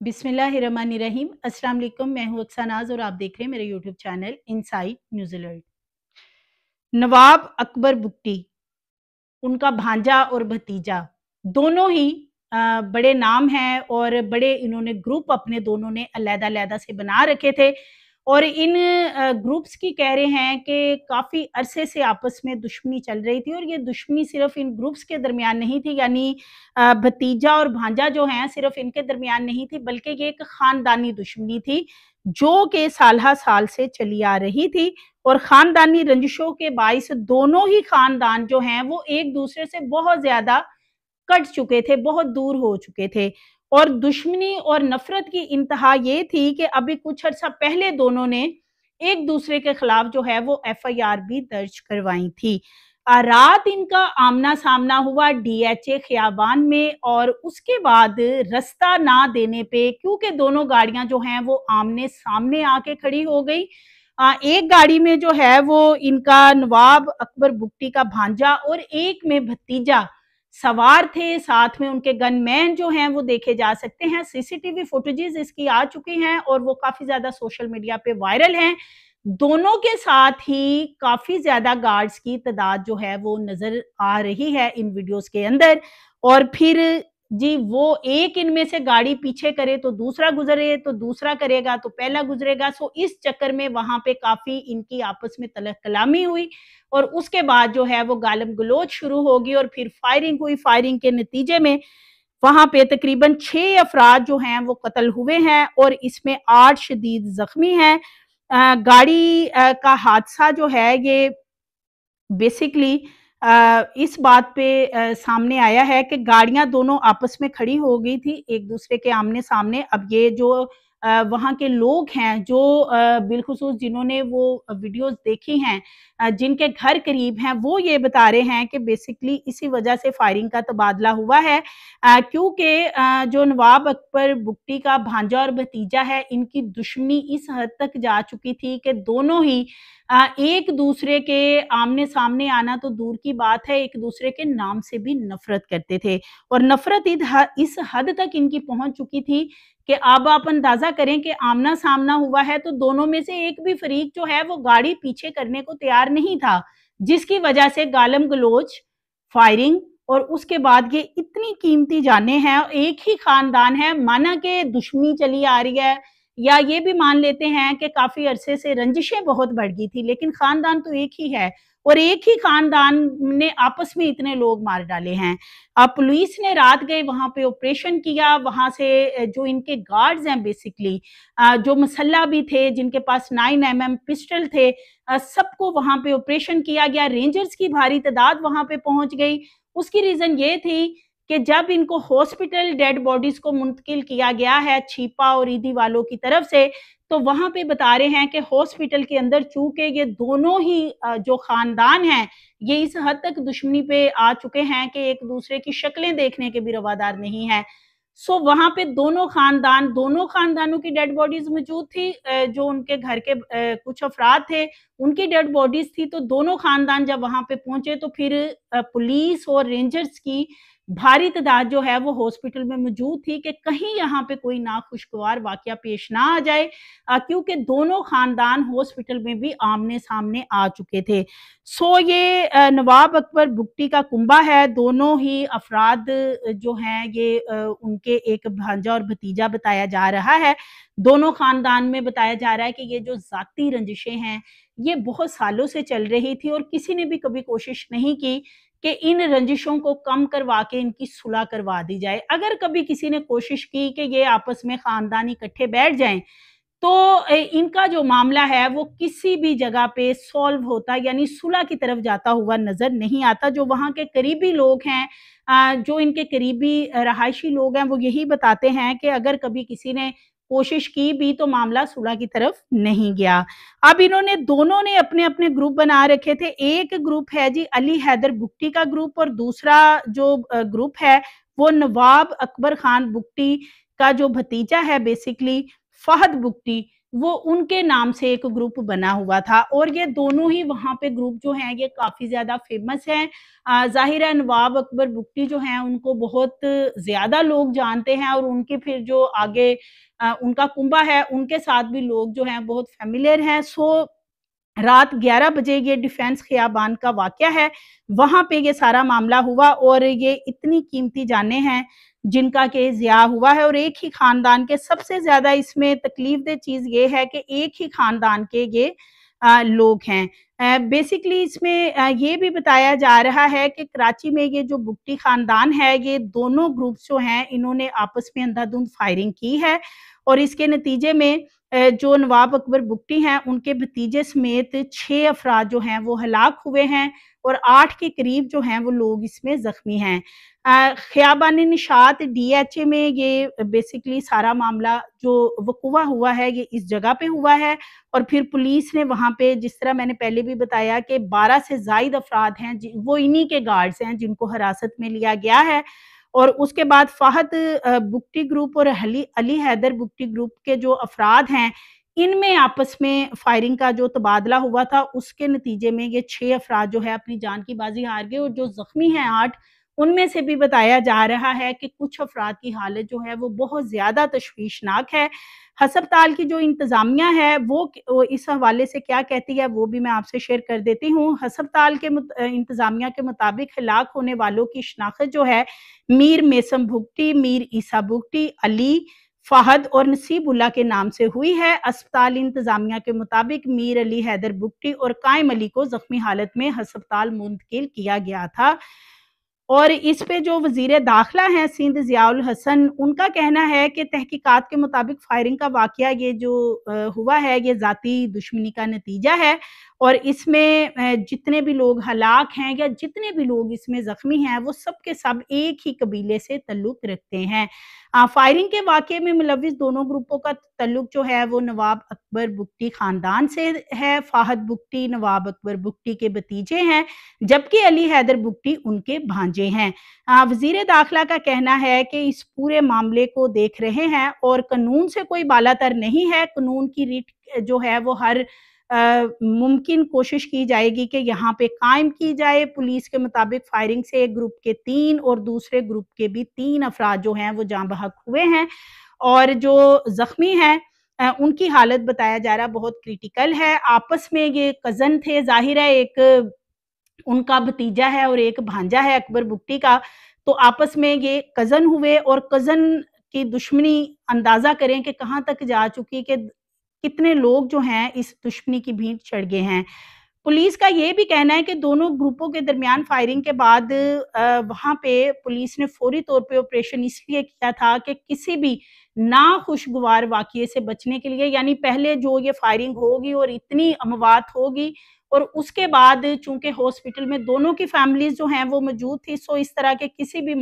बिस्मिल्लाहिर्रहमानिर्रहीम। अस्सलाम वालेकुम। मैं हूँ अक्सा नाज और आप देख रहे हैं मेरे YouTube channel inside news alert. Nawab Akbar Butti, उनका भांजा और भतीजा दोनों ही बड़े नाम हैं और बड़े इन्होंने ग्रुप अपने दोनों ने अलग-अलग से बना रखे थे और इन ग्रुप्स की कह रहे हैं कि काफ़ी अरसे से आपस में दुश्मनी चल रही थी और ये दुश्मनी सिर्फ इन ग्रुप्स के दरमियान नहीं थी, यानी भतीजा और भांजा जो हैं सिर्फ इनके दरमियान नहीं थी, बल्कि ये एक ख़ानदानी दुश्मनी थी जो कि साल साल से चली आ रही थी और ख़ानदानी रंजिशों के बाइस दोनों ही ख़ानदान जो हैं वो एक दूसरे से बहुत ज़्यादा कट चुके थे, बहुत दूर हो चुके थे और दुश्मनी और नफ़रत की इंतहा ये थी कि अभी कुछ अर्सा पहले दोनों ने एक दूसरे के खिलाफ जो है वो एफआईआर भी दर्ज करवाई थी। रात इनका आमना-सामना हुआ डीएचए खियाबान में और उसके बाद रास्ता ना देने पे, क्योंकि दोनों गाड़ियां जो हैं वो आमने-सामने आके खड़ी हो गई। एक गाड़ी में जो है वो इनका नवाब अकबर बुट्टी का भांजा और एक में भतीजा सवार थे, साथ में उनके गनमैन जो हैं वो देखे जा सकते हैं। सीसीटीवी फुटेजेस इसकी आ चुकी हैं और वो काफ़ी ज़्यादा सोशल मीडिया पे वायरल हैं। दोनों के साथ ही काफ़ी ज़्यादा गार्ड्स की तादाद जो है वो नज़र आ रही है इन वीडियोज़ के अंदर और फिर जी वो एक इनमें से गाड़ी पीछे करे तो दूसरा गुज़रे, तो दूसरा करेगा तो पहला गुज़रेगा। सो इस चक्कर में वहाँ पे काफ़ी इनकी आपस में तलख़ कलामी हुई और उसके बाद जो है वो गालम गलोच शुरू होगी और फिर फायरिंग हुई। फायरिंग के नतीजे में वहाँ पे तकरीबन 6 अफराद जो हैं वो कत्ल हुए हैं और इसमें 8 शदीद ज़ख्मी हैं। गाड़ी का हादसा जो है ये बेसिकली इस बात पे सामने आया है कि गाड़ियां दोनों आपस में खड़ी हो गई थी एक दूसरे के आमने सामने। अब ये जो वहाँ के लोग हैं जो बिलखुसूस जिन्होंने वो वीडियोस देखी हैं, जिनके घर करीब हैं, वो ये बता रहे हैं कि बेसिकली इसी वजह से फायरिंग का तबादला हुआ है, क्योंकि जो नवाब अकबर बुट्टी का भांजा और भतीजा है इनकी दुश्मनी इस हद तक जा चुकी थी कि दोनों ही एक दूसरे के आमने सामने आना तो दूर की बात है, एक दूसरे के नाम से भी नफरत करते थे और नफरत इस हद तक इनकी पहुंच चुकी थी कि अब आप अंदाजा करें कि आमना सामना हुआ है तो दोनों में से एक भी फरीक जो है वो गाड़ी पीछे करने को तैयार नहीं था, जिसकी वजह से गालम गलोच, फायरिंग और उसके बाद ये इतनी कीमती जानें हैं। एक ही खानदान है, माना कि दुश्मनी चली आ रही है या ये भी मान लेते हैं कि काफ़ी अरसे से रंजिशें बहुत बढ़ गई थी, लेकिन ख़ानदान तो एक ही है और एक ही ख़ानदान ने आपस में इतने लोग मार डाले हैं। अब पुलिस ने रात गए वहाँ पे ऑपरेशन किया, वहाँ से जो इनके गार्ड्स हैं बेसिकली जो मसल्ला भी थे, जिनके पास 9mm पिस्टल थे, सबको वहाँ पे ऑपरेशन किया गया। रेंजर्स की भारी तादाद वहाँ पे पहुँच गई। उसकी रीज़न ये थी कि जब इनको हॉस्पिटल डेड बॉडीज को मुंतकिल किया गया है छिपा और ईदी वालों की तरफ से, तो वहां पे बता रहे हैं कि हॉस्पिटल के अंदर चूंकि ये दोनों ही जो खानदान हैं ये इस हद तक दुश्मनी पे आ चुके हैं कि एक दूसरे की शक्लें देखने के भी रवादार नहीं है। सो वहां पे दोनों खानदानों की डेड बॉडीज मौजूद थी। जो उनके घर के कुछ अफराद थे उनकी डेड बॉडीज थी, तो दोनों खानदान जब वहां पे पहुंचे तो फिर पुलिस और रेंजर्स की भारी तादाद जो है वो हॉस्पिटल में मौजूद थी कि कहीं यहाँ पे कोई नाखुशगवार वाकया पेश ना आ जाए, क्योंकि दोनों खानदान हॉस्पिटल में भी आमने सामने आ चुके थे। सो ये नवाब अकबर बुट्टी का कुंबा है। दोनों ही अफराद जो हैं ये उनके एक भांजा और भतीजा बताया जा रहा है। दोनों खानदान में बताया जा रहा है कि ये जो जाती रंजिशें हैं ये बहुत सालों से चल रही थी और किसी ने भी कभी कोशिश नहीं की कि इन रंजिशों को कम करवा के इनकी सुलह करवा दी जाए। अगर कभी किसी ने कोशिश की कि ये आपस में खानदान इकट्ठे बैठ जाएं तो इनका जो मामला है वो किसी भी जगह पे सॉल्व होता, यानी सुलह की तरफ जाता हुआ नजर नहीं आता। जो वहाँ के करीबी लोग हैं, जो इनके करीबी रहायशी लोग हैं, वो यही बताते हैं कि अगर कभी किसी ने कोशिश की भी तो मामला सुलह की तरफ नहीं गया। अब इन्होंने दोनों ने अपने अपने ग्रुप बना रखे थे। एक ग्रुप है जी अली हैदर बुट्टी का ग्रुप और दूसरा जो ग्रुप है वो नवाब अकबर खान बुट्टी का जो भतीजा है बेसिकली फहद बुट्टी, वो उनके नाम से एक ग्रुप बना हुआ था और ये दोनों ही वहाँ पे ग्रुप जो हैं ये काफ़ी ज़्यादा फेमस हैं। ज़ाहिर है नवाब अकबर बुगटी जो हैं उनको बहुत ज़्यादा लोग जानते हैं और उनके फिर जो आगे उनका कुंबा है उनके साथ भी लोग जो हैं बहुत फ़ैमिलियर हैं। रात 11 बजे ये डिफेंस खियाबान का वाक़या है, वहाँ पे ये सारा मामला हुआ और ये इतनी कीमती जानें हैं जिनका कि ज़िया हुआ है और एक ही ख़ानदान के सबसे ज़्यादा इसमें तकलीफ़देह चीज़ ये है कि एक ही ख़ानदान के ये लोग हैं। बेसिकली इसमें ये भी बताया जा रहा है कि कराची में ये जो बुगटी ख़ानदान है, ये दोनों ग्रुप्स जो हैं इन्होंने आपस में अंधाधुंध फायरिंग की है और इसके नतीजे में जो नवाब अकबर बुगटी हैं उनके भतीजे समेत 6 अफराद जो हैं वो हलाक हुए हैं और 8 के करीब जो हैं वो लोग इसमें ज़ख्मी हैं। खियाबान निशात डीएचए में ये बेसिकली सारा मामला जो वक़ूआ हुआ है ये इस जगह पे हुआ है और फिर पुलिस ने वहाँ पे जिस तरह मैंने पहले भी बताया कि 12 से ज़ायद अफराद हैं वो इन्हीं के गार्ड्स हैं जिनको हिरासत में लिया गया है और उसके बाद फ़हद बुगटी ग्रुप और अली हैदर बुगटी ग्रुप के जो अफराद हैं, इनमें आपस में फायरिंग का जो तबादला हुआ था, उसके नतीजे में ये 6 अफराद जो है अपनी जान की बाजी हार गए और जो ज़ख्मी हैं 8, उनमें से भी बताया जा रहा है कि कुछ अफराद की हालत जो है वो बहुत ज़्यादा तशवीशनाक है। हस्पताल की जो इंतज़ामिया है वो इस हवाले से क्या कहती है वो भी मैं आपसे शेयर कर देती हूँ। हस्पताल के इंतज़ामिया के मुताबिक हलाक होने वालों की शनाख्त जो है मीर मेसम भुगटी, मीर ईसा भुगटी, अली, फ़हद और नसीबुल्लाह के नाम से हुई है। अस्पताल इंतज़ामिया के मुताबिक मीर अली हैदर भुगटी और कायम अली को ज़ख्मी हालत में अस्पताल मुंतकिल किया गया था। और इस पे जो वज़ीर दाखिला हैं सिंध ज़ियाउल हसन, उनका कहना है कि तहकीकात के मुताबिक फायरिंग का वाक़या ये जो हुआ है ये ज़ाती दुश्मनी का नतीजा है और इसमें जितने भी लोग हलाक हैं या जितने भी लोग इसमें ज़ख्मी हैं वो सब के सब एक ही कबीले से ताल्लुक़ रखते हैं। फायरिंग के वाक़ये में मुलव्विस दोनों ग्रुपों का ताल्लुक़ जो है वो नवाब अकबर बुगटी ख़ानदान से है। फ़हद बुगटी नवाब अकबर बुगटी के भतीजे हैं, जबकि अली हैदर बुगटी उनके भांजे हैं। वज़ीर दाखिला का कहना है कि इस पूरे मामले को देख रहे हैं और कानून से कोई बालातर नहीं है, कानून की रीत जो है वो हर मुमकिन कोशिश की जाएगी कि यहाँ पे कायम की जाए। पुलिस के मुताबिक फायरिंग से एक ग्रुप के 3 और दूसरे ग्रुप के भी 3 अफराद जो हैं वो जाँ बहक हुए हैं और जो ज़ख्मी हैं उनकी हालत बताया जा रहा है बहुत क्रिटिकल है। आपस में ये कज़न थे, ज़ाहिर है एक उनका भतीजा है और एक भांजा है अकबर बुगटी का, तो आपस में ये कज़न हुए और कज़न की दुश्मनी अंदाज़ा करें कि कहाँ तक जा चुकी कि कितने लोग जो हैं इस दुश्मनी की भीड़ चढ़ गए हैं। पुलिस का ये भी कहना है कि दोनों ग्रुपों के दरमियान फायरिंग के बाद वहाँ पे पुलिस ने फौरी तौर पे ऑपरेशन इसलिए किया था कि किसी भी नाखुशगवार वाक़ये से बचने के लिए, यानी पहले जो ये फायरिंग होगी और इतनी अमवात होगी और उसके बाद चूँकि हॉस्पिटल में दोनों की फैमिलीज़ जो हैं वो मौजूद थी, सो इस तरह के किसी भी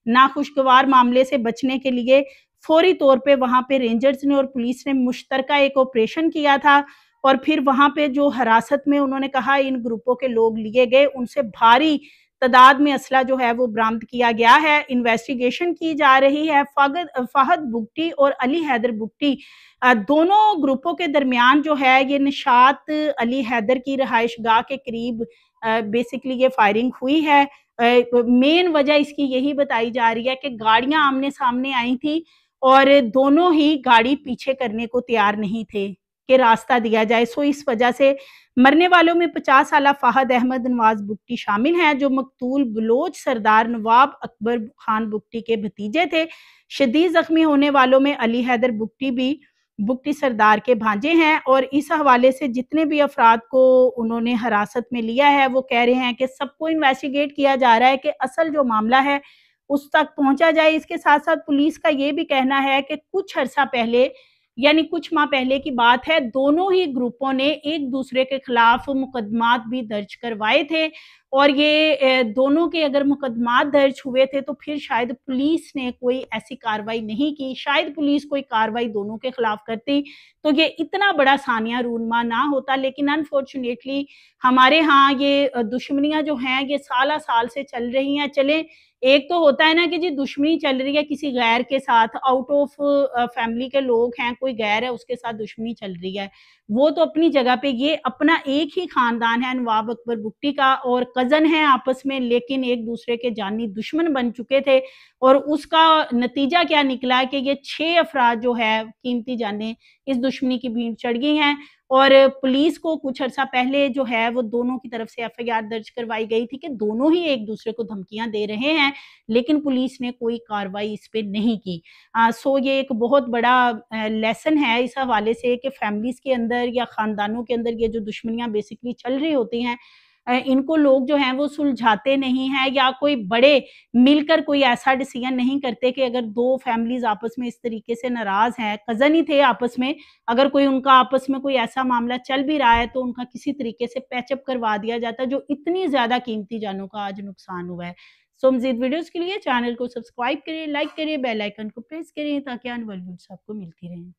नाखुशगवार मामले से बचने के लिए फौरी तौर पे वहाँ पे रेंजर्स ने और पुलिस ने मुश्तरका एक ऑपरेशन किया था और फिर वहाँ पे जो हिरासत में उन्होंने कहा इन ग्रुपों के लोग लिए गए, उनसे भारी तादाद में असला जो है वो बरामद किया गया है। इन्वेस्टिगेशन की जा रही है। फ़हद बुगटी और अली हैदर बुगटी दोनों ग्रुपों के दरमियान जो है ये निशात अली हैदर की रहायशगाह के करीब बेसिकली ये फायरिंग हुई है। मेन वजह इसकी यही बताई जा रही है कि गाड़ियाँ आमने-सामने आई थी और दोनों ही गाड़ी पीछे करने को तैयार नहीं थे कि रास्ता दिया जाए। सो इस वजह से मरने वालों में 50 साला फ़हद अहमद नवाज़ बुगटी शामिल हैं, जो मकतूल बलोच सरदार नवाब अकबर खान बुगटी के भतीजे थे। शदीद ज़ख्मी होने वालों में अली हैदर बुगटी भी बुगटी सरदार के भांजे हैं और इस हवाले से जितने भी अफराद को उन्होंने हिरासत में लिया है, वो कह रहे हैं कि सबको इन्वेस्टिगेट किया जा रहा है कि असल जो मामला है, उस तक पहुँचा जाए। इसके साथ-साथ पुलिस का ये भी कहना है कि कुछ अरसा पहले यानी कुछ माह पहले की बात है, दोनों ही ग्रुपों ने एक-दूसरे के खिलाफ मुकदमात भी दर्ज करवाए थे और ये दोनों के अगर मुकदमात दर्ज हुए थे तो फिर शायद पुलिस ने कोई ऐसी कार्रवाई नहीं की। शायद पुलिस कोई कार्रवाई दोनों के खिलाफ करती तो ये इतना बड़ा सानिया रूनमा ना होता, लेकिन अनफॉर्चुनेटली हमारे यहाँ ये दुश्मनियाँ जो हैं ये साल-साल से चल रही हैं। चलें ایک تو ہوتا ہے نا کہ جی دشمنی چل رہی ہے کسی غیر کے ساتھ، آؤٹ آف فیملی کے لوگ ہیں، کوئی غیر ہے اس کے ساتھ دشمنی چل رہی ہے، وہ تو اپنی جگہ پہ، یہ اپنا ایک ہی خاندان ہے نواب اکبر بگٹی کا، اور کزن ہیں آپس میں لیکن ایک دوسرے کے جانی دشمن بن چکے تھے، اور اس کا نتیجہ کیا نکلا کہ یہ 6 افراد جو ہے قیمتی جانیں اس دشمنی کی بھینٹ چڑھ گئی ہیں، اور پولیس کو کچھ عرصہ پہلے جو ہے وہ دونوں کی طرف سے ایف آئی آر درج کروائی گئی تھی کہ دونوں ہی ایک دوسرے کو دھمکیاں دے رہے ہیں، لیکن پولیس نے کوئی کارروائی اس پہ نہیں کی۔ سو یہ ایک بہت بڑا لیسن ہے اس حوالے سے کہ فیملیز کے اندر یا خاندانوں کے اندر یہ جو دشمنیاں بیسکلی چل رہی ہوتی ہیں، ان کو لوگ جو ہیں وہ سلجھاتے نہیں ہیں، یا کوئی بڑے مل کر کوئی ایسا ڈیسیژن نہیں کرتے کہ اگر 2 فیملیز آپس میں اس طریقے سے ناراض ہیں، کزن ہی تھے آپس میں، اگر کوئی ان کا آپس میں کوئی ایسا معاملہ چل بھی رہا ہے تو ان کا کسی طریقے سے پیچ اپ کروا دیا جاتا ہے، جو اتنی زیادہ قیمتی جانوں کا آج نقصان ہوا ہے۔ سو مزید ویڈیوز کے لیے چینل کو سبسکرائب کریں، لائک کریں، بیل آئیکن کو پریس کریں تاکہ آنے والی ویڈیوز آپ کو ملتی رہیں۔